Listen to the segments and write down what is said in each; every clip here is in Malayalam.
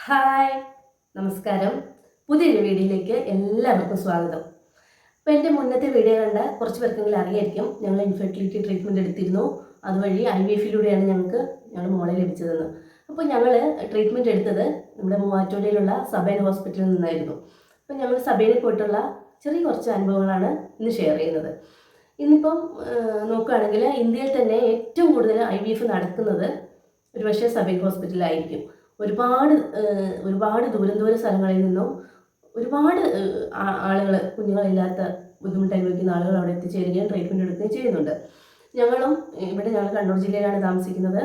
ഹായ്, നമസ്കാരം. പുതിയൊരു വീഡിയോയിലേക്ക് എല്ലാവർക്കും സ്വാഗതം. അപ്പോൾ എൻ്റെ മുന്നത്തെ വീഡിയോ കണ്ട കുറച്ച് പേർക്കെങ്കിലും അറിയായിരിക്കും, ഞങ്ങൾ ഇൻഫെർട്ടിലിറ്റി ട്രീറ്റ്മെൻറ്റ് എടുത്തിരുന്നു. അതുവഴി IVF-ലൂടെയാണ് ഞങ്ങൾ മോളെ ലഭിച്ചതെന്ന്. അപ്പോൾ ഞങ്ങൾ ട്രീറ്റ്മെൻറ്റ് എടുത്തത് നമ്മുടെ മൂവാറ്റുപുഴയിലുള്ള സബൈൻ ഹോസ്പിറ്റലിൽ നിന്നായിരുന്നു. അപ്പോൾ ഞങ്ങൾ സബൈനിൽ പോയിട്ടുള്ള ചെറിയ കുറച്ച് അനുഭവങ്ങളാണ് ഇന്ന് ഷെയർ ചെയ്യുന്നത്. ഇന്നിപ്പം നോക്കുകയാണെങ്കിൽ ഇന്ത്യയിൽ തന്നെ ഏറ്റവും കൂടുതൽ IVF നടക്കുന്നത് ഒരുപക്ഷെ സബൈൻ ഹോസ്പിറ്റലിലായിരിക്കും. ഒരുപാട് ദൂര സ്ഥലങ്ങളിൽ നിന്നും ഒരുപാട് ആളുകൾ, കുഞ്ഞുങ്ങളില്ലാത്ത ബുദ്ധിമുട്ട് അനുഭവിക്കുന്ന ആളുകൾ അവിടെ എത്തിച്ചേരുകയും ട്രീറ്റ്മെൻറ്റ് എടുക്കുകയും ചെയ്യുന്നുണ്ട്. ഞങ്ങൾ കണ്ണൂർ ജില്ലയിലാണ് താമസിക്കുന്നത്.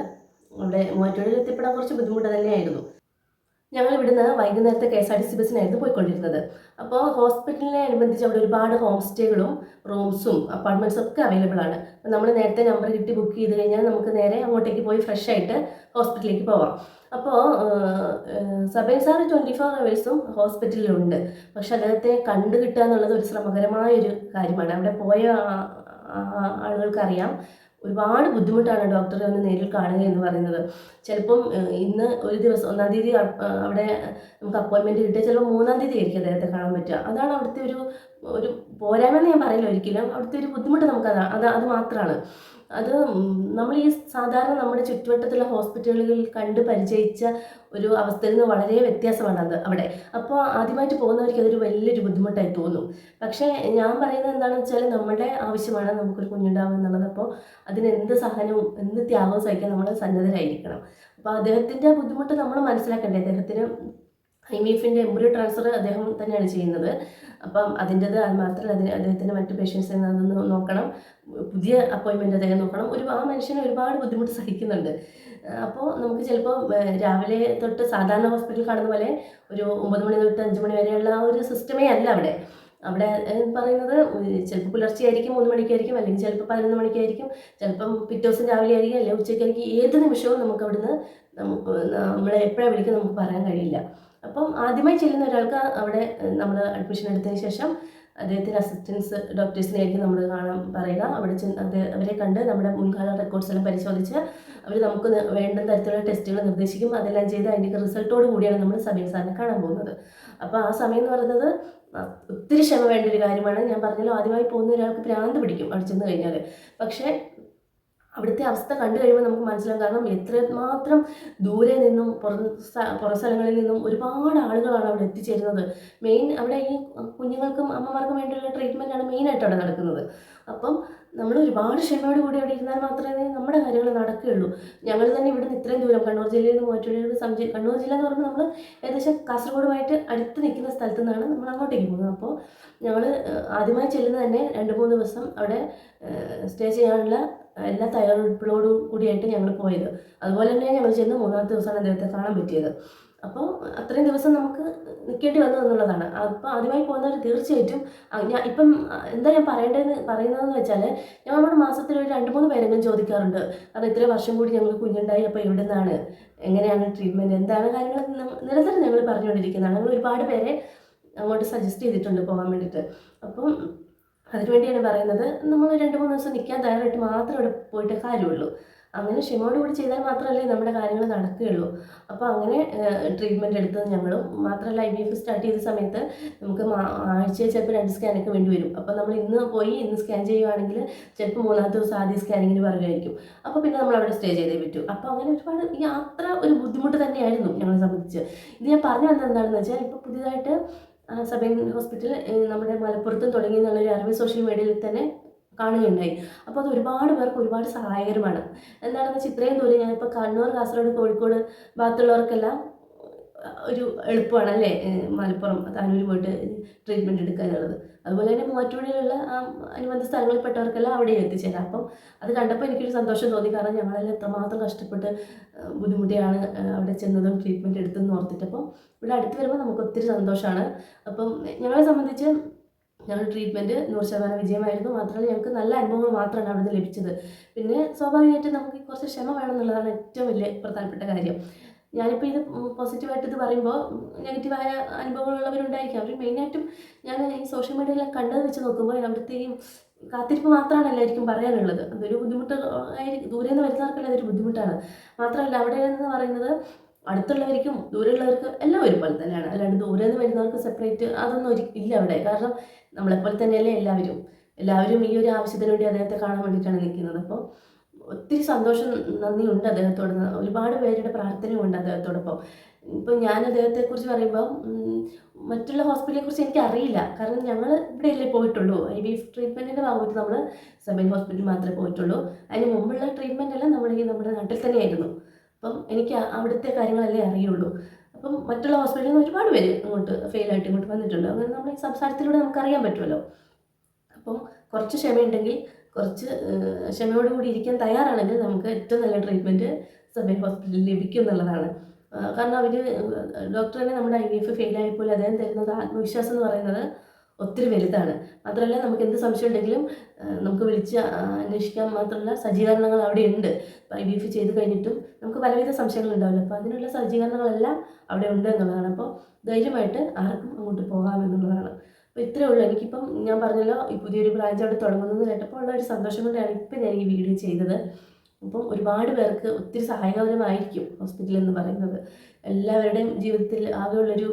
അവിടെ മൂവാറ്റുപുഴയിൽ എത്തിപ്പെടാൻ കുറച്ച് ബുദ്ധിമുട്ട് തന്നെയായിരുന്നു. ഞങ്ങൾ ഇവിടുന്ന് വൈകുന്നേരത്തെ KSRTC ബസ്സിനായിരുന്നു പോയിക്കൊണ്ടിരുന്നത്. അപ്പോൾ ഹോസ്പിറ്റലിനെ അനുബന്ധിച്ച് അവിടെ ഒരുപാട് ഹോം സ്റ്റേകളും റൂംസും അപ്പാർട്ട്മെൻറ്റ്സും ഒക്കെ അവൈലബിൾ ആണ്. അപ്പോൾ നമ്മൾ നേരത്തെ നമ്പർ കിട്ടി ബുക്ക് ചെയ്ത് കഴിഞ്ഞാൽ നമുക്ക് നേരെ അങ്ങോട്ടേക്ക് പോയി ഫ്രഷ് ആയിട്ട് ഹോസ്പിറ്റലിലേക്ക് പോവാം. അപ്പോൾ സബൈൻ സാർ 24 hours ഹോസ്പിറ്റലിലുണ്ട്. പക്ഷെ അദ്ദേഹത്തെ കണ്ടു കിട്ടുക എന്നുള്ളത് ഒരു ശ്രമകരമായൊരു കാര്യമാണ്. അവിടെ പോയ ആളുകൾക്കറിയാം ഒരുപാട് ബുദ്ധിമുട്ടാണ് ഡോക്ടറെ ഒന്ന് നേരിൽ കാണുക എന്ന് പറയുന്നത്. ചിലപ്പം ഇന്ന് ഒരു ദിവസം 1-ാം തീയതി അവിടെ നമുക്ക് അപ്പോയിൻമെൻറ്റ് കിട്ടിയാൽ ചിലപ്പോൾ 3-ാം തീയതി ആയിരിക്കും അദ്ദേഹത്തെ കാണാൻ പറ്റുക. അതാണ് അവിടുത്തെ ഒരു പോരായ്മയെന്ന് ഞാൻ പറയില്ല ഒരിക്കലും. അവിടുത്തെ ഒരു ബുദ്ധിമുട്ട് അത് മാത്രമാണ്. അത് നമ്മൾ ഈ സാധാരണ നമ്മുടെ ചുറ്റുവട്ടത്തുള്ള ഹോസ്പിറ്റലുകളിൽ കണ്ട് പരിചയിച്ച ഒരു അവസ്ഥയിൽ നിന്ന് വളരെ വ്യത്യാസമാണ് അവിടെ. അപ്പോൾ ആദ്യമായിട്ട് പോകുന്നവർക്ക് അതൊരു വലിയൊരു ബുദ്ധിമുട്ടായി തോന്നും. പക്ഷേ ഞാൻ പറയുന്നത് എന്താണെന്ന് വെച്ചാൽ നമ്മുടെ ആവശ്യമാണ് നമുക്കൊരു കുഞ്ഞുണ്ടാവുക എന്നുള്ളത്. അപ്പോൾ അതിന് എന്ത് സഹനവും എന്ത് ത്യാഗവും സഹിക്കാൻ നമ്മൾ സന്നദ്ധരായിരിക്കണം. അപ്പോൾ അദ്ദേഹത്തിൻ്റെ ബുദ്ധിമുട്ട് നമ്മൾ മനസ്സിലാക്കണ്ടേ. അദ്ദേഹത്തിന് IVF-ൻ്റെ എംബ്രിയോ ട്രാൻസ്ഫർ അദ്ദേഹം തന്നെയാണ് ചെയ്യുന്നത്. അപ്പം അതിൻ്റെത് മാത്രമല്ല, അദ്ദേഹത്തിൻ്റെ മറ്റു പേഷ്യൻസിനെ അതൊന്ന് നോക്കണം, പുതിയ അപ്പോയിൻമെൻറ്റ് അദ്ദേഹം നോക്കണം. ആ മനുഷ്യന് ഒരുപാട് ബുദ്ധിമുട്ട് സഹിക്കുന്നുണ്ട്. അപ്പോൾ നമുക്ക് ചിലപ്പോൾ രാവിലെ തൊട്ട് സാധാരണ ഹോസ്പിറ്റലിൽ കാണുന്ന പോലെ ഒരു 9 മണി തൊട്ട് 5 മണി വരെയുള്ള ഒരു സിസ്റ്റമേ അല്ല അവിടെ പറയുന്നത്. ചിലപ്പോൾ പുലർച്ചെ ആയിരിക്കും, 3 മണിക്കായിരിക്കും, അല്ലെങ്കിൽ ചിലപ്പോൾ 11 മണിക്കായിരിക്കും, ചിലപ്പം പിറ്റേ ദിവസം രാവിലെ ആയിരിക്കും, അല്ലെങ്കിൽ ഉച്ചയ്ക്കായിരിക്കും. ഏത് നിമിഷവും നമുക്ക് അവിടുന്ന് നമ്മളെ എപ്പോഴാണ് വിളിക്കുക നമുക്ക് പറയാൻ കഴിയില്ല. അപ്പം ആദ്യമായി ചെല്ലുന്ന ഒരാൾക്ക് അവിടെ നമ്മൾ അഡ്മിഷൻ എടുത്തതിന് ശേഷം അദ്ദേഹത്തിൻ്റെ അസിസ്റ്റൻസ് ഡോക്ടേഴ്സിനെ ആയിരിക്കും നമ്മൾ കാണാൻ പറയുക. അവരെ കണ്ട് നമ്മുടെ മുൻകാല റെക്കോർഡ്സ് എല്ലാം പരിശോധിച്ച് അവർ നമുക്ക് വേണ്ട തരത്തിലുള്ള ടെസ്റ്റുകൾ നിർദ്ദേശിക്കും. അതെല്ലാം ചെയ്ത് അതിൻ്റെ റിസൾട്ടോട് കൂടിയാണ് നമ്മൾ സബീൻ സാറിനെ കാണാൻ പോകുന്നത്. അപ്പോൾ ആ സമയം എന്ന് പറയുന്നത് ഒത്തിരി ക്ഷമ വേണ്ട ഒരു കാര്യമാണ്. ഞാൻ പറഞ്ഞല്ലോ, ആദ്യമായി പോകുന്ന ഒരാൾക്ക് ഭ്രാന്ത് പിടിക്കും അവിടെ ചെന്ന് കഴിഞ്ഞാൽ. പക്ഷേ അവിടുത്തെ അവസ്ഥ കണ്ടു കഴിയുമ്പോൾ നമുക്ക് മനസ്സിലാകും. കാരണം എത്രമാത്രം ദൂരെ നിന്നും പുറം സ്ഥലങ്ങളിൽ നിന്നും ഒരുപാട് ആളുകളാണ് അവിടെ എത്തിച്ചേരുന്നത്. അവിടെ ഈ കുഞ്ഞുങ്ങൾക്കും അമ്മമാർക്കും വേണ്ടിയുള്ള ട്രീറ്റ്മെൻറ്റാണ് മെയിനായിട്ട് അവിടെ നടക്കുന്നത്. അപ്പം നമ്മൾ ഒരുപാട് ക്ഷമയോട് കൂടി അവിടെ ഇരുന്നാൽ മാത്രമേ നമ്മുടെ കാര്യങ്ങൾ നടക്കുകയുള്ളൂ. ഞങ്ങൾ തന്നെ ഇവിടുന്ന് ഇത്രയും ദൂരം കണ്ണൂർ ജില്ലയിൽ നിന്ന് മൂവാറ്റുപുഴയോട് കണ്ണൂർ ജില്ല എന്ന് പറയുമ്പോൾ നമ്മൾ ഏകദേശം കാസർഗോഡുമായിട്ട് അടുത്ത് നിൽക്കുന്ന സ്ഥലത്തു നിന്നാണ് നമ്മൾ അങ്ങോട്ടേക്ക് പോകുന്നത്. അപ്പോൾ ഞങ്ങൾ ആദ്യമായി ചെല്ലുന്നത് തന്നെ 2-3 ദിവസം അവിടെ സ്റ്റേ ചെയ്യാനുള്ള എല്ലാ തയ്യാറെടുപ്പുകളോടും കൂടിയായിട്ട് ഞങ്ങൾ പോയത്. അതുപോലെ തന്നെ ഞങ്ങൾ ചെന്ന് 3-ാമത്തെ ദിവസമാണ് അദ്ദേഹത്തെ കാണാൻ പറ്റിയത്. അപ്പോൾ അത്രയും ദിവസം നമുക്ക് നിൽക്കേണ്ടി വന്നു എന്നുള്ളതാണ്. അപ്പോൾ ആദ്യമായി പോകുന്നവർ തീർച്ചയായിട്ടും ഇപ്പം എന്താ ഞാൻ പറയുന്നതെന്ന് വെച്ചാൽ, ഞങ്ങളോട് മാസത്തിൽ ഒരു 2-3 പേരെങ്കിലും ചോദിക്കാറുണ്ട്. കാരണം ഇത്രയും വർഷം കൂടി ഞങ്ങൾക്ക് കുഞ്ഞുണ്ടായി, അപ്പോൾ എവിടെ നിന്നാണ്, എങ്ങനെയാണ് ട്രീറ്റ്മെൻറ്റ്, എന്താണ് കാര്യങ്ങൾ നിരന്തരം ഞങ്ങൾ പറഞ്ഞുകൊണ്ടിരിക്കുന്നതാണ്. ഞങ്ങൾ ഒരുപാട് പേരെ അങ്ങോട്ട് സജസ്റ്റ് ചെയ്തിട്ടുണ്ട് പോകാൻ വേണ്ടിയിട്ട്. അപ്പം അതിനുവേണ്ടിയാണ് പറയുന്നത്, നമ്മൾ 2-3 ദിവസം നിൽക്കാൻ തയ്യാറായിട്ട് മാത്രം അവിടെ പോയിട്ട് കാര്യമുള്ളൂ. അങ്ങനെ ക്ഷമയോടുകൂടി ചെയ്താൽ മാത്രമല്ലേ നമ്മുടെ കാര്യങ്ങൾ നടക്കുകയുള്ളൂ. അപ്പോൾ അങ്ങനെ ട്രീറ്റ്മെൻറ്റ് എടുത്തത് ഞങ്ങളും. മാത്രമല്ല, IVF സ്റ്റാർട്ട് ചെയ്ത സമയത്ത് നമുക്ക് ആഴ്ചയിൽ ചിലപ്പോൾ 2 സ്കാനൊക്കെ വേണ്ടി വരും. അപ്പോൾ നമ്മൾ ഇന്ന് സ്കാൻ ചെയ്യുകയാണെങ്കിൽ ചിലപ്പോൾ 3-ാമത്തെ ദിവസം ആദ്യം സ്കാനിങ്ങിന് പറയുമായിരിക്കും. അപ്പോൾ പിന്നെ നമ്മൾ അവിടെ സ്റ്റേ ചെയ്തേ പറ്റൂ. അപ്പോൾ അങ്ങനെ ഒരുപാട് യാത്ര ഒരു ബുദ്ധിമുട്ട് തന്നെയായിരുന്നു ഞങ്ങളെ സംബന്ധിച്ച്. ഇത് ഞാൻ പറഞ്ഞു വന്നത് എന്താണെന്ന് വെച്ചാൽ, ഇപ്പോൾ പുതിയതായിട്ട് സബൈൻ ഹോസ്പിറ്റൽ നമ്മുടെ മലപ്പുറത്തും തുടങ്ങി എന്നുള്ളൊരു അറിവ് സോഷ്യൽ മീഡിയയിൽ തന്നെ കാണുകയുണ്ടായി. അപ്പോൾ അത് ഒരുപാട് പേർക്ക് ഒരുപാട് സഹായകരമാണ്. എന്താണെന്ന് വെച്ചാൽ, ഇത്രയും ദൂരം ഞാനിപ്പോൾ കണ്ണൂർ, കാസർഗോഡ്, കോഴിക്കോട് ഭാഗത്തുള്ളവർക്കെല്ലാം ഒരു എളുപ്പമാണ് അല്ലേ മലപ്പുറം താനൂർ പോയിട്ട് ട്രീറ്റ്മെൻറ്റ് എടുക്കുക എന്നുള്ളത്. അതുപോലെ തന്നെ മൂവാറ്റുപുഴയിലുള്ള അനുബന്ധ സ്ഥലങ്ങളിൽപ്പെട്ടവർക്കെല്ലാം അവിടെ എത്തിച്ചേരാം. അപ്പം അത് കണ്ടപ്പോൾ എനിക്കൊരു സന്തോഷം തോന്നി. കാരണം ഞങ്ങളെല്ലാം എത്രമാത്രം കഷ്ടപ്പെട്ട് ബുദ്ധിമുട്ടിയാണ് അവിടെ ചെന്നതും ട്രീറ്റ്മെൻറ്റ് എടുത്തതെന്ന് ഓർത്തിട്ടപ്പോൾ ഇവിടെ അടുത്ത് വരുമ്പോൾ നമുക്ക് ഒത്തിരി സന്തോഷമാണ്. അപ്പം ഞങ്ങളെ സംബന്ധിച്ച് ഞങ്ങളുടെ ട്രീറ്റ്മെൻറ്റ് 100% വിജയമായിരുന്നു. മാത്രമല്ല, ഞങ്ങൾക്ക് നല്ല അനുഭവങ്ങൾ മാത്രമാണ് അവിടെ നിന്ന് ലഭിച്ചത്. പിന്നെ സ്വാഭാവികമായിട്ടും നമുക്ക് കുറച്ച് ക്ഷമ വേണം എന്നുള്ളതാണ് ഏറ്റവും വലിയ പ്രധാനപ്പെട്ട കാര്യം. ഞാനിപ്പോൾ ഇത് പോസിറ്റീവായിട്ട് ഇത് പറയുമ്പോൾ നെഗറ്റീവായ അനുഭവങ്ങളുള്ളവരുണ്ടായിരിക്കും. അവർ മെയിനായിട്ടും ഞാൻ ഈ സോഷ്യൽ മീഡിയയിലും കണ്ടത് വെച്ച് നോക്കുമ്പോൾ അവിടുത്തെ ഈ കാത്തിരിപ്പ് മാത്രമാണ് എല്ലാവർക്കും പറയാനുള്ളത്. അതൊരു ബുദ്ധിമുട്ട് ദൂരെ നിന്ന് വരുന്നവർക്കല്ല അതൊരു ബുദ്ധിമുട്ടാണ്. മാത്രമല്ല, അവിടെ എന്ന് പറയുന്നത് അടുത്തുള്ളവർക്കും ദൂരെയുള്ളവർക്കും എല്ലാം ഒരുപോലെ തന്നെയാണ്. അല്ലാണ്ട് ദൂരെ നിന്ന് വരുന്നവർക്ക് സെപ്പറേറ്റ് അതൊന്നും ഇല്ല അവിടെ. കാരണം നമ്മളെപ്പോലെ തന്നെയല്ലേ എല്ലാവരും ഈ ഒരു ആവശ്യത്തിന് വേണ്ടി അദ്ദേഹത്തെ കാണാൻ വേണ്ടിയിട്ടാണ് നിൽക്കുന്നത്. അപ്പോൾ ഒത്തിരി സന്തോഷം, നന്ദിയുണ്ട് അദ്ദേഹത്തോട്. ഒരുപാട് പേരുടെ പ്രാർത്ഥനയുണ്ട് അദ്ദേഹത്തോടൊപ്പം. ഇപ്പം ഞാൻ അദ്ദേഹത്തെക്കുറിച്ച് പറയുമ്പോൾ മറ്റുള്ള ഹോസ്പിറ്റലിനെക്കുറിച്ച് എനിക്കറിയില്ല. കാരണം ഞങ്ങൾ ഇവിടെയല്ലേ പോയിട്ടുള്ളൂ. IVF ട്രീറ്റ്മെൻറ്റിൻ്റെ ഭാഗമായിട്ട് നമ്മൾ സെബൈൻ ഹോസ്പിറ്റലിൽ മാത്രമേ പോയിട്ടുള്ളൂ. അതിന് മുമ്പുള്ള ട്രീറ്റ്മെൻ്റ് എല്ലാം നമ്മുടെ നാട്ടിൽ തന്നെയായിരുന്നു. അപ്പം എനിക്ക് അവിടുത്തെ കാര്യങ്ങളല്ലേ അറിയുള്ളൂ. അപ്പം മറ്റുള്ള ഹോസ്പിറ്റലിൽ നിന്ന് ഒരുപാട് പേര് ഇങ്ങോട്ട് ഫെയിലായിട്ട് ഇങ്ങോട്ട് വന്നിട്ടുണ്ട്. അങ്ങനെ നമ്മൾ ഈ സംസാരത്തിലൂടെ നമുക്കറിയാൻ പറ്റുമല്ലോ. അപ്പം കുറച്ച് ക്ഷമയുണ്ടെങ്കിൽ, കുറച്ച് ക്ഷമയോടുകൂടി ഇരിക്കാൻ തയ്യാറാണെങ്കിൽ നമുക്ക് ഏറ്റവും നല്ല ട്രീറ്റ്മെൻറ്റ് സെബൈൻ ഹോസ്പിറ്റലിൽ ലഭിക്കും എന്നുള്ളതാണ്. കാരണം അവർ ഡോക്ടർ തന്നെ നമ്മുടെ IVF ഫെയിലായപ്പോൾ അദ്ദേഹം തരുന്നത് ആത്മവിശ്വാസം എന്ന് പറയുന്നത് ഒത്തിരി വലുതാണ്. മാത്രമല്ല നമുക്ക് എന്ത് സംശയം ഉണ്ടെങ്കിലും നമുക്ക് വിളിച്ച് അന്വേഷിക്കാൻ മാത്രമുള്ള സജ്ജീകരണങ്ങൾ അവിടെ ഉണ്ട്. IVF ചെയ്ത് കഴിഞ്ഞിട്ടും നമുക്ക് പലവിധ സംശയങ്ങളുണ്ടാവില്ല. അപ്പോൾ അതിനുള്ള സജ്ജീകരണങ്ങളെല്ലാം അവിടെ ഉണ്ട് എന്നുള്ളതാണ്. അപ്പോൾ ധൈര്യമായിട്ട് ആർക്കും അങ്ങോട്ട് പോകാമെന്നുള്ളതാണ്. അപ്പോൾ ഇത്രയേ ഉള്ളൂ. എനിക്കിപ്പം ഞാൻ പറഞ്ഞല്ലോ, ഈ പുതിയൊരു ബ്രാഞ്ച് അവിടെ തുടങ്ങുന്നത് കേട്ടപ്പോൾ ഉള്ള ഒരു സന്തോഷം കൊണ്ടാണ് ഇപ്പം ഞാൻ ഈ വീഡിയോ ചെയ്തത്. അപ്പം ഒരുപാട് പേർക്ക് ഒത്തിരി സഹായകരമായിരിക്കും ഹോസ്പിറ്റൽ എന്ന് പറയുന്നത്. എല്ലാവരുടെയും ജീവിതത്തിൽ ആകെയുള്ളൊരു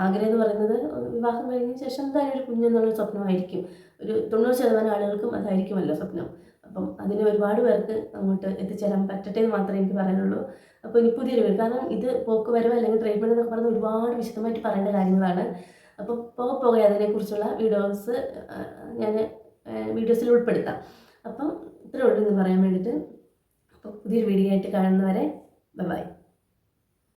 ആഗ്രഹം എന്ന് പറയുന്നത് വിവാഹം കഴിഞ്ഞ ശേഷം എന്തായാലും ഒരു കുഞ്ഞെന്നുള്ളൊരു സ്വപ്നമായിരിക്കും. ഒരു 90% ആളുകൾക്കും അതായിരിക്കുമല്ലോ സ്വപ്നം. അപ്പം അതിന് ഒരുപാട് പേർക്ക് അങ്ങോട്ട് എത്തിച്ചേരാൻ പറ്റട്ടെ എന്ന് മാത്രമേ എനിക്ക് പറയാനുള്ളൂ. അപ്പോൾ ഇനി പുതിയൊരു വീട്, കാരണം ഇത് പോക്ക് വരവ് അല്ലെങ്കിൽ ട്രീറ്റ്മെൻറ്റ് എന്നൊക്കെ പറഞ്ഞാൽ ഒരുപാട് വിശദമായിട്ട് പറയേണ്ട കാര്യങ്ങളാണ്. അപ്പോൾ പോകെ അതിനെക്കുറിച്ചുള്ള ഞാൻ വീഡിയോസിൽ ഉൾപ്പെടുത്താം. അപ്പം ഇത്രയേ ഉള്ളൂ എന്ന് പറയാൻ വേണ്ടിയിട്ട്. അപ്പോൾ പുതിയൊരു വീഡിയോ ആയിട്ട് കാണുന്നവരെ ബൈ.